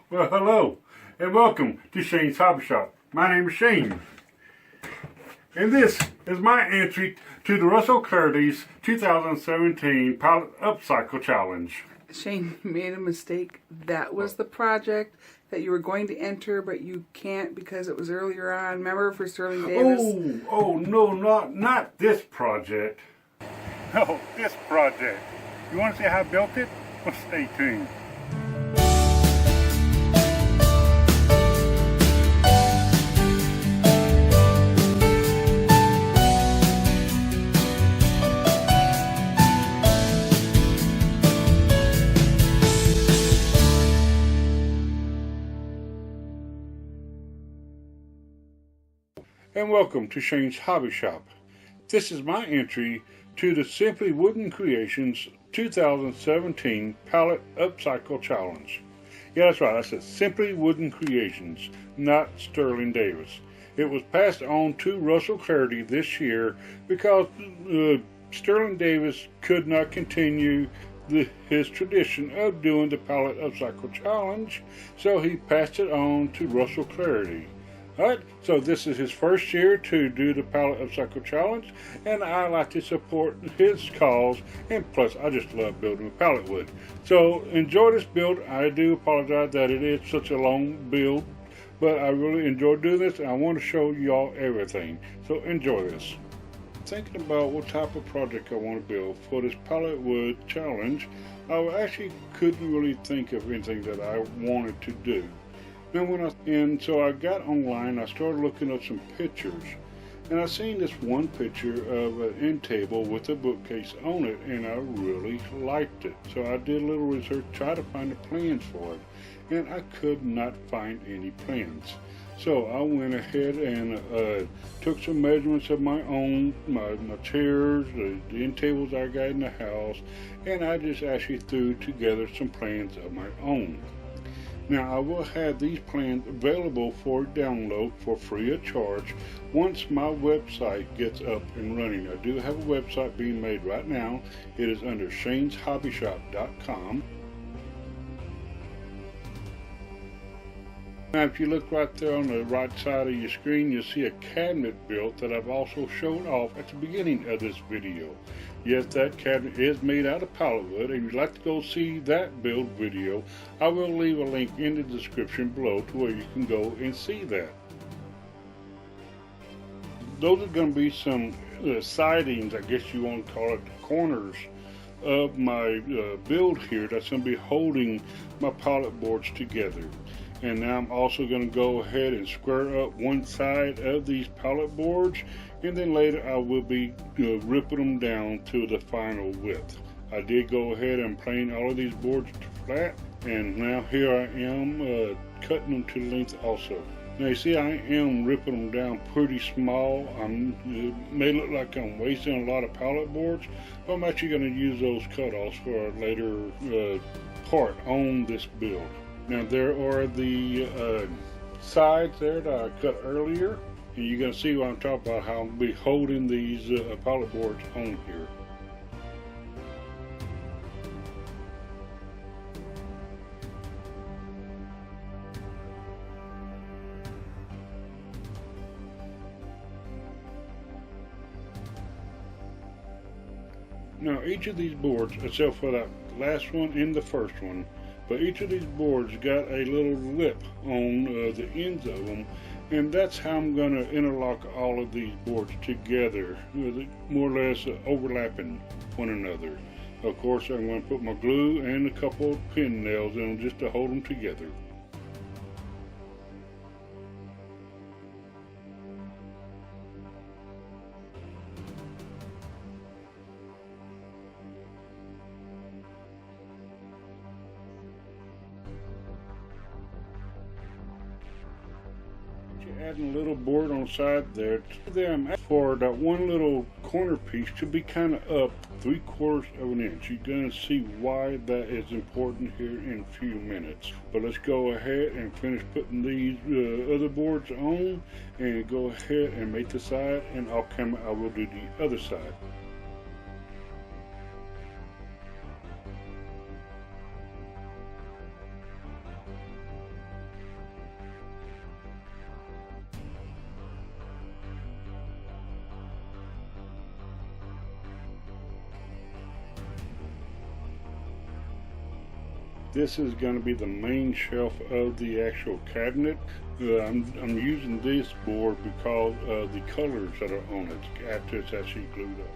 Well, hello, and welcome to Shane's Hobby Shop. My name is Shane, and this is my entry to the Russell Clarity's 2017 Pallet Upcycle Challenge. Shane, you made a mistake. That was the project that you were going to enter, but you can't because it was earlier on. Remember, for Sterling Davis? Oh, no, not this project. No, this project. You want to see how I built it? Well, stay tuned. And welcome to Shane's Hobby Shop. This is my entry to the Simply Wooden Creations 2017 Pallet Upcycle Challenge. Yeah, that's right, I said Simply Wooden Creations, not Sterling Davis. It was passed on to Russell Clarity this year because Sterling Davis could not continue his tradition of doing the Pallet Upcycle Challenge, so he passed it on to Russell Clarity. Alright, so this is his first year to do the Pallet Upcycle Challenge, and I like to support his cause, and plus I just love building with pallet wood. So enjoy this build. I do apologize that it is such a long build, but I really enjoy doing this, and I want to show y'all everything. So enjoy this. Thinking about what type of project I want to build for this pallet wood challenge, I actually couldn't really think of anything that I wanted to do. And so I got online, I started looking up some pictures, and I seen this one picture of an end table with a bookcase on it, and I really liked it. So I did a little research, tried to find the plans for it, and I could not find any plans. So I went ahead and took some measurements of my own, my chairs, the end tables I got in the house, and I just actually threw together some plans of my own. Now, I will have these plans available for download for free of charge once my website gets up and running. I do have a website being made right now. It is under Shaneshobbyshop.com. Now, if you look right there on the right side of your screen, you'll see a cabinet built that I've also showed off at the beginning of this video. Yes, that cabinet is made out of pallet wood, and if you'd like to go see that build video, I will leave a link in the description below to where you can go and see that. Those are going to be some sidings, I guess you want to call it, corners of my build here that's going to be holding my pallet boards together. And now I'm also going to go ahead and square up one side of these pallet boards, and then later I will be ripping them down to the final width. I did go ahead and plane all of these boards flat, and now here I am cutting them to length also. Now you see I am ripping them down pretty small. It may look like I'm wasting a lot of pallet boards, but I'm actually going to use those cutoffs for a later part on this build. Now there are the sides there that I cut earlier, and you're going to see what I'm talking about, how I'll be holding these pallet boards on here. Now each of these boards, except for that last one and the first one, but each of these boards got a little lip on the ends of them, and that's how I'm going to interlock all of these boards together, more or less overlapping one another. Of course, I'm going to put my glue and a couple of pin nails in them just to hold them together. Adding a little board on the side there. I'm for that one little corner piece to be kind of up 3/4 of an inch. You're going to see why that is important here in a few minutes. But let's go ahead and finish putting these other boards on, and go ahead and make the side, and off camera I will do the other side. This is going to be the main shelf of the actual cabinet. I'm using this board because of the colors that are on it after it's actually glued up.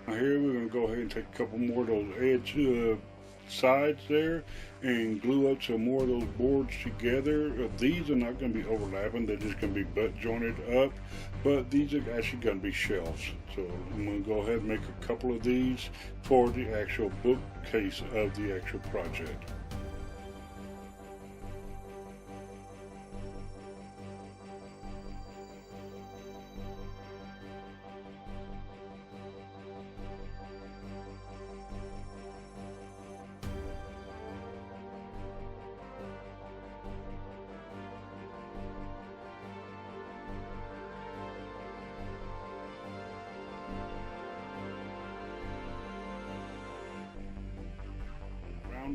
Here we're going to go ahead and take a couple more of those edge sides there and glue up some more of those boards together. These are not going to be overlapping, they're just going to be butt jointed up, but these are actually going to be shelves. So I'm going to go ahead and make a couple of these for the actual bookcase of the actual project.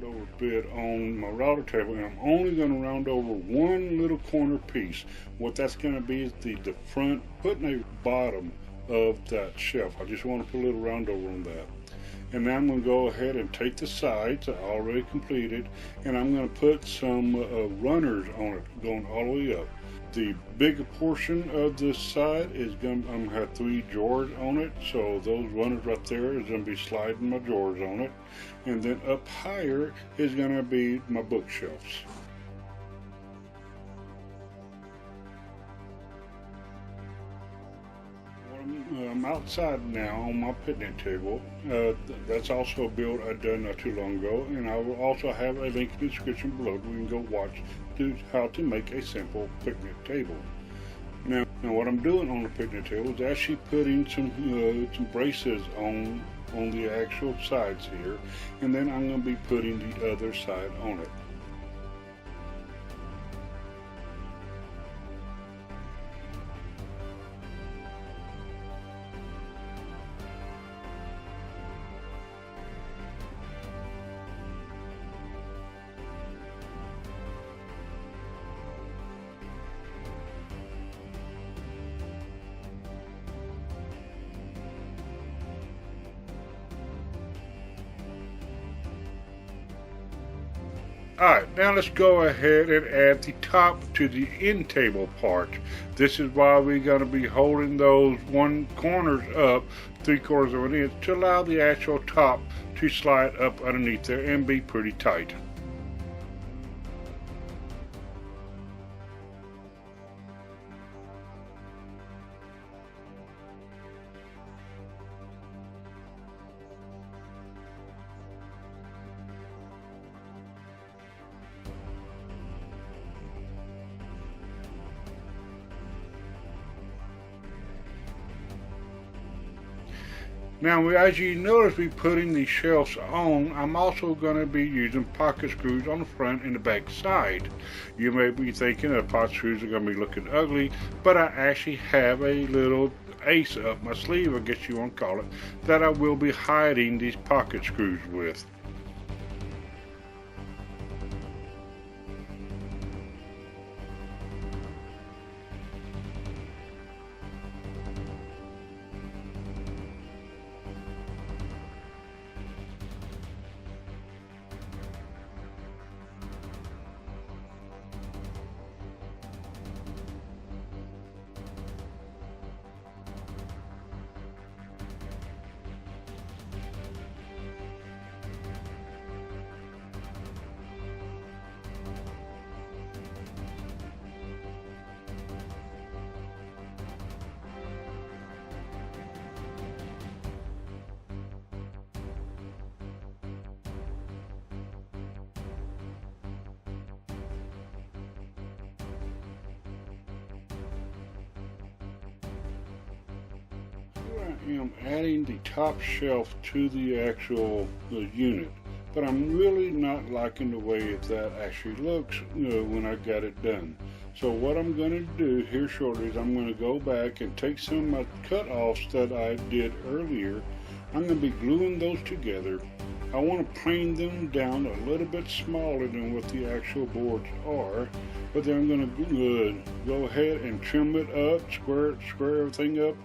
Over bit on my router table, and I'm only going to round over one little corner piece. What that's going to be is the front, putting a bottom of that shelf. I just want to put a little round over on that. And now I'm going to go ahead and take the sides I already completed, and I'm going to put some runners on it going all the way up. The bigger portion of this side is I'm going to have 3 drawers on it, so those runners right there is going to be sliding my drawers on it. And then up higher is going to be my bookshelves. I'm outside now on my picnic table. That's also a build I done not too long ago, and I will also have a link in the description below where you can go watch how to make a simple picnic table. Now what I'm doing on the picnic table is actually putting some braces on the actual sides here, and then I'm going to be putting the other side on it. Alright, now let's go ahead and add the top to the end table part. This is why we're going to be holding those one corners up 3/4 of an inch to allow the actual top to slide up underneath there and be pretty tight. Now, as you notice me putting these shelves on, I'm also going to be using pocket screws on the front and the back side. You may be thinking that pocket screws are going to be looking ugly, but I actually have a little ace up my sleeve, I guess you want to call it, that I will be hiding these pocket screws with. am adding the top shelf to the actual unit, but I'm really not liking the way that actually looks when I got it done. So what I'm going to do here shortly is I'm going to go back and take some of my cut-offs that I did earlier. I'm going to be gluing those together. I want to plane them down a little bit smaller than what the actual boards are, but then I'm going to go ahead and trim it up, square everything up,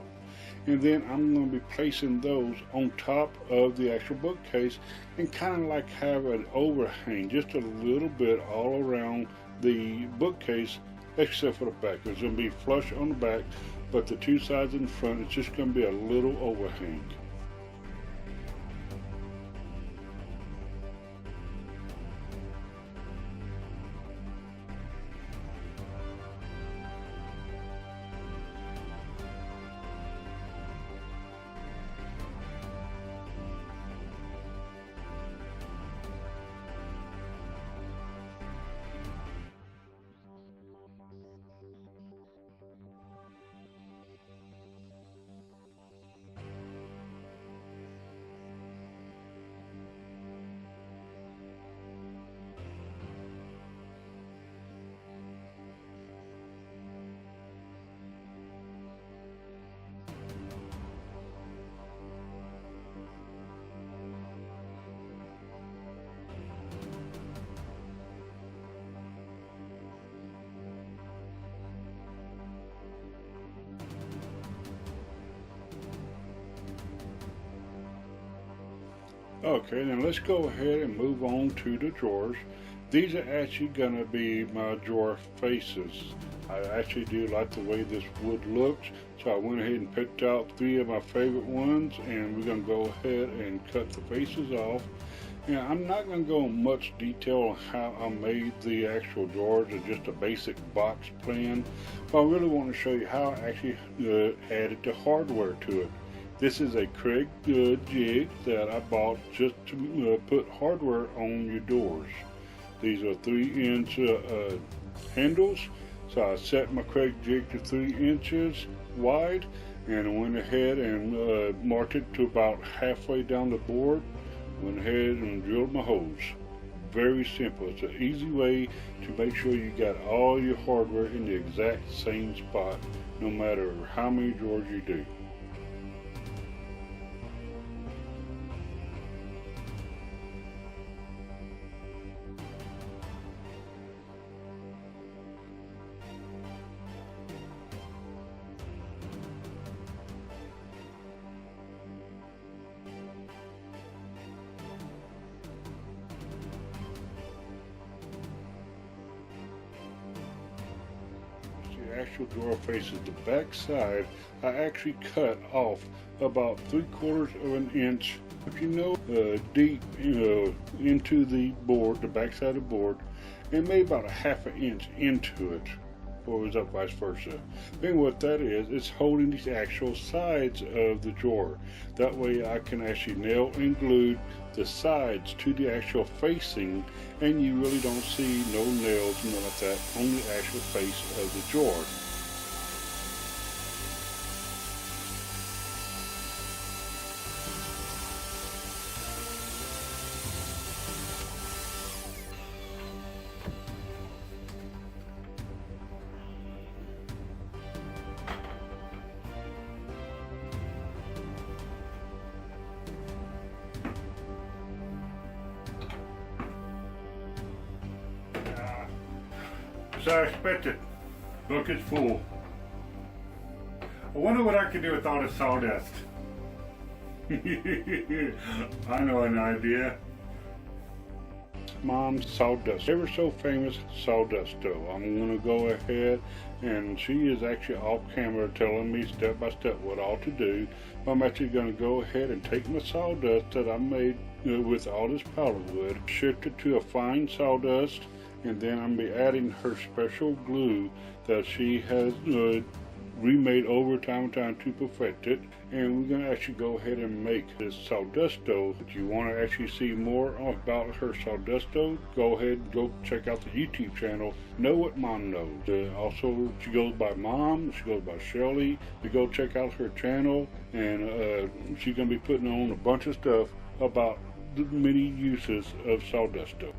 and then I'm going to be placing those on top of the actual bookcase and kind of like have an overhang just a little bit all around the bookcase, except for the back. It's going to be flush on the back, but the two sides in front, it's just going to be a little overhang. Okay, then let's go ahead and move on to the drawers. These are actually going to be my drawer faces. I actually do like the way this wood looks, so I went ahead and picked out 3 of my favorite ones, and we're going to go ahead and cut the faces off. And I'm not going to go in much detail on how I made the actual drawers, or just a basic box plan, but I really want to show you how I actually added the hardware to it. This is a Corel jig that I bought just to put hardware on your doors. These are 3-inch handles, so I set my Corel jig to 3 inches wide, and I went ahead and marked it to about halfway down the board. Went ahead and drilled my holes. Very simple. It's an easy way to make sure you got all your hardware in the exact same spot, no matter how many drawers you do. Actual drawer faces, the back side, I actually cut off about 3/4 of an inch, if you know, deep into the board, the back side of the board, and maybe about 1/2 inch into it, or it was up vice versa. Then what that is, it's holding the actual sides of the drawer. That way I can actually nail and glue the sides to the actual facing, and you really don't see no nails, none like that, on the actual face of the drawer. So I expected. Look, it's full. I wonder what I could do with all this sawdust. I know an idea. Mom's sawdust. Ever so famous sawdust dough. I'm going to go ahead, and she is actually off camera telling me step by step what all to do. I'm actually going to go ahead and take my sawdust that I made with all this powder wood, shift it to a fine sawdust, and then I'm going to be adding her special glue that she has remade over time and time to perfect it. And we're going to actually go ahead and make this Sawdust stove. If you want to actually see more about her Sawdust stove, go ahead and go check out the YouTube channel, Know What Mom Knows. Also, she goes by Mom, she goes by Shelly. You go check out her channel, and she's going to be putting on a bunch of stuff about the many uses of Sawdust stove.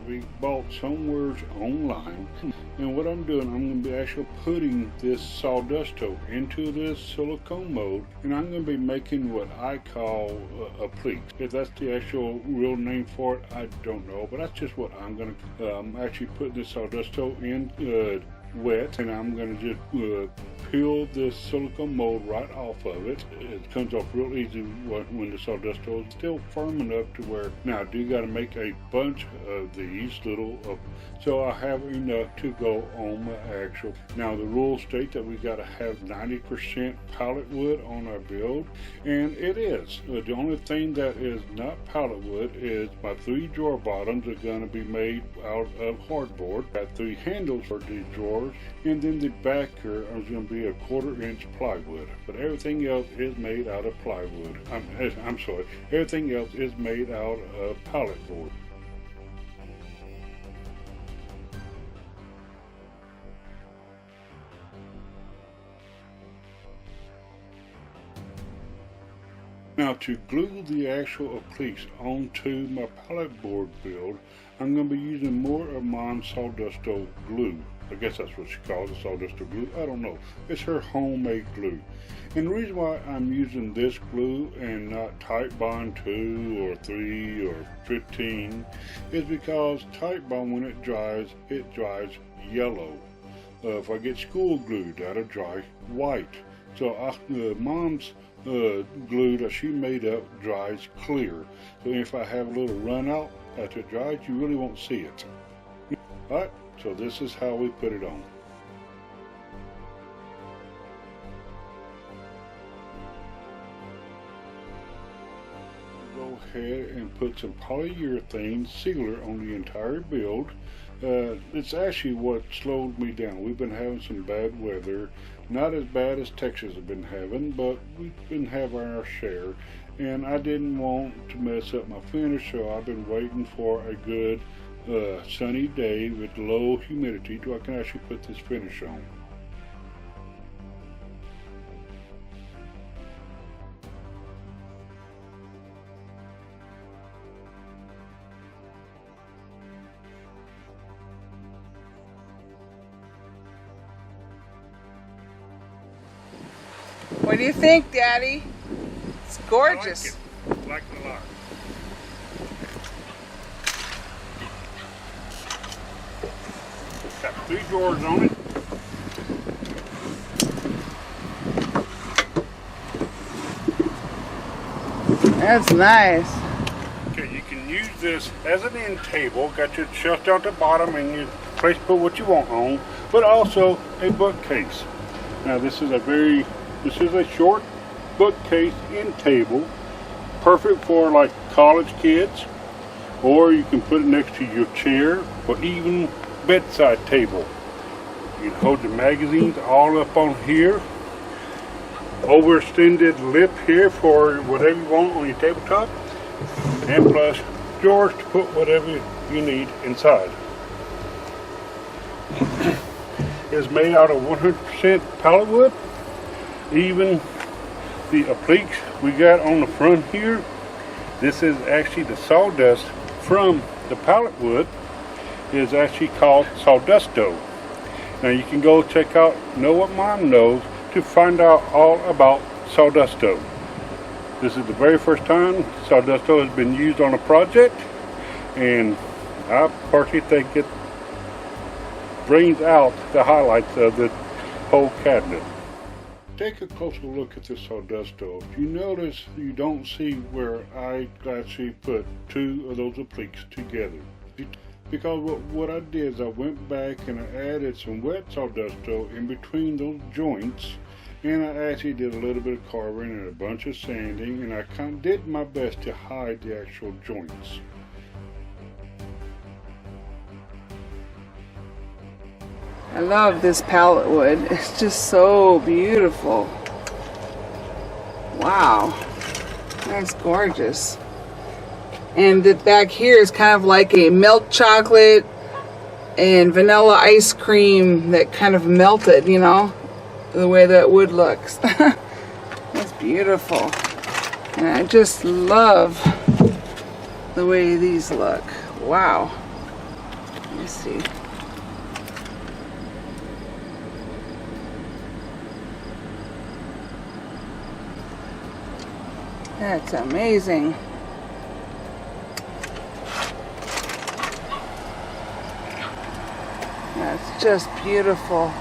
We bought somewhere online, and what I'm doing, I'm going to be actually putting this Sawdust stove into this silicone mold, and I'm going to be making what I call a pleat. If that's the actual real name for it, I don't know, but that's just what I'm going to. I'm actually putting this Sawdust stove in wet, and I'm going to just peel this silicone mold right off of it. It comes off real easy when the Sawdust stove is still firm enough to where, now I do got to make a bunch of these little, so I have enough to go on my actual. Now the rules state that we got to have 90% pallet wood on our build, and it is. The only thing that is not pallet wood is my 3 drawer bottoms are going to be made out of hardboard. Got 3 handles for the drawers, and then the back here is going to be a 1/4 inch plywood, but everything else is made out of plywood. I'm sorry, everything else is made out of pallet board. Now to glue the actual pleats onto my pallet board build, I'm going to be using more of my Sawdust stove glue. I guess that's what she calls it, Sawdust stove glue. I don't know. It's her homemade glue. And the reason why I'm using this glue and not Titebond 2 or 3 or 15 is because Titebond, when it dries yellow. If I get school glue, that'll dry white. So Mom's glue that she made up dries clear. So if I have a little run out after it dries, you really won't see it. Alright, so this is how we put it on. Go ahead and put some polyurethane sealer on the entire build. It's actually what slowed me down. We've been having some bad weather, not as bad as Texas has been having, but we've been having our share, and I didn't want to mess up my finish, so I've been waiting for a good sunny day with low humidity so I can actually put this finish on. What do you think, Daddy? It's gorgeous. I like it. Like it a lot. Got 3 drawers on it. That's nice. Okay, you can use this as an end table. Got your shelf down at the bottom and you place put what you want on, but also a bookcase. Now this is a short bookcase end table, perfect for like college kids, or you can put it next to your chair, or even bedside table. You can hold your magazines all up on here. Overextended lip here for whatever you want on your tabletop, and plus drawers to put whatever you need inside. It's made out of 100% pallet wood. Even the pleats we got on the front here, this is actually the sawdust from the pallet wood, is actually called Sawdust stove. Now you can go check out Know What Mom Knows to find out all about Sawdust stove. This is the very first time Sawdust stove has been used on a project, and I personally think it brings out the highlights of the whole cabinet. Take a closer look at this Sawdust stove. You notice you don't see where I actually put two of those pleats together. Because what I did is I went back and I added some wet Sawdust stove in between those joints, and I actually did a little bit of carving and a bunch of sanding, and I kind of did my best to hide the actual joints. I love this pallet wood. It's just so beautiful. Wow, that's gorgeous. And the back here is kind of like a milk chocolate and vanilla ice cream that kind of melted, you know, the way that wood looks. That's beautiful. And I just love the way these look. Wow. Let me see. That's amazing. That's just beautiful.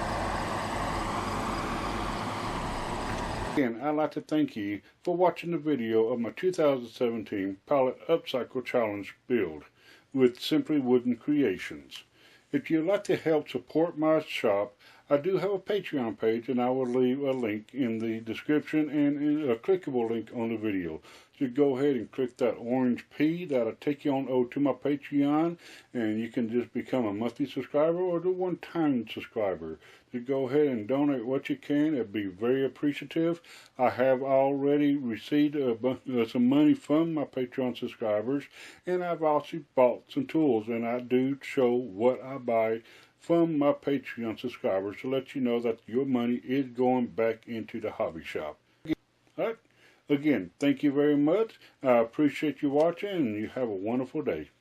Again, I'd like to thank you for watching the video of my 2017 Pallet Upcycle Challenge build with Simply Wooden Creations. If you'd like to help support my shop, I do have a Patreon page, and I will leave a link in the description and a clickable link on the video. So go ahead and click that orange P. That'll take you on over to my Patreon, and you can just become a monthly subscriber or the one-time subscriber. So go ahead and donate what you can. It'd be very appreciative. I have already received some money from my Patreon subscribers, and I've also bought some tools, and I do show what I buy from my Patreon subscribers to let you know that your money is going back into the hobby shop. All right. Again, thank you very much. I appreciate you watching, and you have a wonderful day.